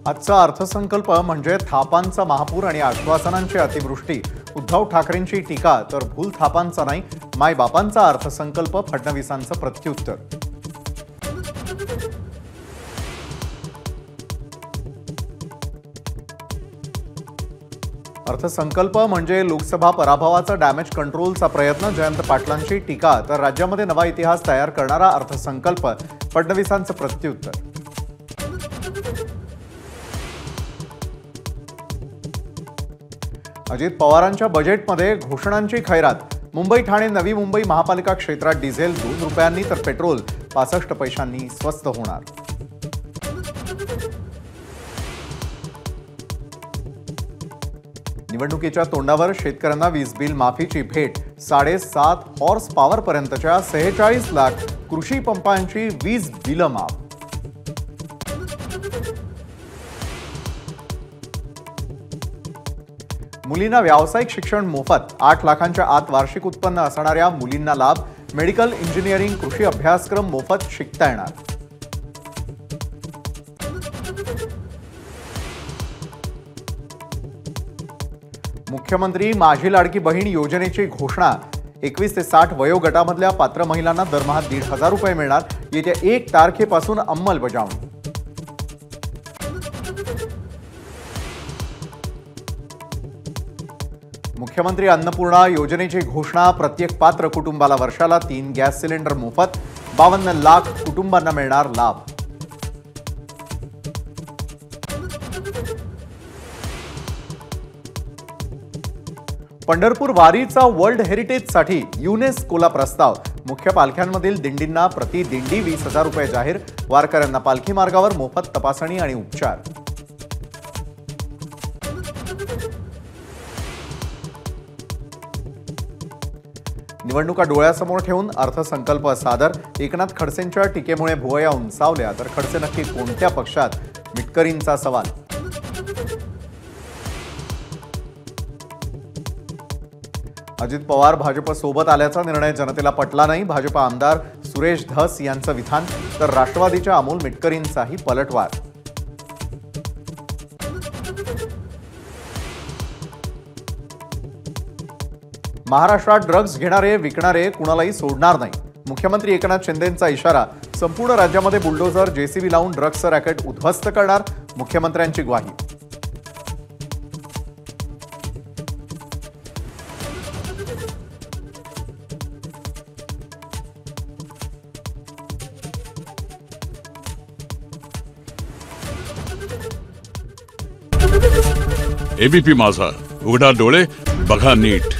आजचा अर्थसंकल्प म्हणजे थापांचा महापूर आणि आश्वासनांची अतिवृष्टी। उद्धव ठाकरेंची टीका तर भूल थापांचा नाही, मायबापांचा अर्थसंकल्प फडणवीसांचं प्रत्युत्तर। अर्थसंकल्प म्हणजे लोकसभा पराभवाचा डॅमेज कंट्रोलचा प्रयत्न। जयंत पाटलांची टीका तर राज्यामध्ये नवा इतिहास तयार करणारा अर्थसंकल्प फडणवीसांचं प्रत्युत्तर। अजित पवारांच्या बजेटमध्ये घोषणांची खैरात। मुंबई ठाणे नवी मुंबई महापालिका क्षेत्रात डिझेल 2 रुपयांनी तर पेट्रोल 65 पैशांनी स्वस्त होणार। निवडणुकीच्या तोंडावर शेतकऱ्यांना वीज बिल माफीची भेट। 7.5 हॉर्स पॉवर पर्यंतच्या 46 लाख कृषी पंपांची वीज बिल माफ। मुलींना व्यावसायिक शिक्षण मोफत। 8 लाखांच्या आत वार्षिक उत्पन्न असणाऱ्या मुलींना लाभ। मेडिकल इंजिनिअरिंग कृषी अभ्यासक्रम मोफत शिकता येणार। मुख्यमंत्री माझी लाडकी बहीण योजनेची घोषणा। 21 ते 60 वयोगटामधल्या पात्र महिलांना दरमहा 1,500 रुपये मिळणार। येत्या 1 तारखेपासून अंमलबजावणी। मुख्यमंत्री अन्नपूर्णा योजनेची घोषणा। प्रत्येक पात्र कुटुंबाला वर्षाला 3 गॅस सिलेंडर मोफत। 52 लाख कुटुंबांना मिळणार लाभ। पंढरपूर वारीचा वर्ल्ड हेरिटेजसाठी युनेस्कोला प्रस्ताव। मुख्य पालख्यांमधील दिंडींना प्रति दिंडी 20,000 रुपये जाहीर। वारकऱ्यांना पालखी मार्गावर मोफत तपासणी आणि उपचार। निवडणुका डोळ्यासमोर ठेवून अर्थसंकल्प सादर। एकनाथ खडसेंच्या टीकेमुळे भुवया उंचावल्या तर खडसे नक्की कोणत्या पक्षात? मिटकरींचा सवाल। अजित पवार भाजप सोबत आल्याचा निर्णय जनतेला पटला नाही। भाजप आमदार सुरेश धस यांचं विधान तर राष्ट्रवादीच्या अमोल मिटकरींचाही पलटवार। महाराष्ट्रात ड्रग्ज घेणारे विकणारे कुणालाही सोडणार नाही। मुख्यमंत्री एकनाथ शिंदेंचा इशारा। संपूर्ण राज्यामध्ये बुलडोझर जेसीबी लावून ड्रग्जचं रॅकेट उद्ध्वस्त करणार। मुख्यमंत्र्यांची ग्वाही। एबीपी माझा, उघडा डोळे बघा नीट।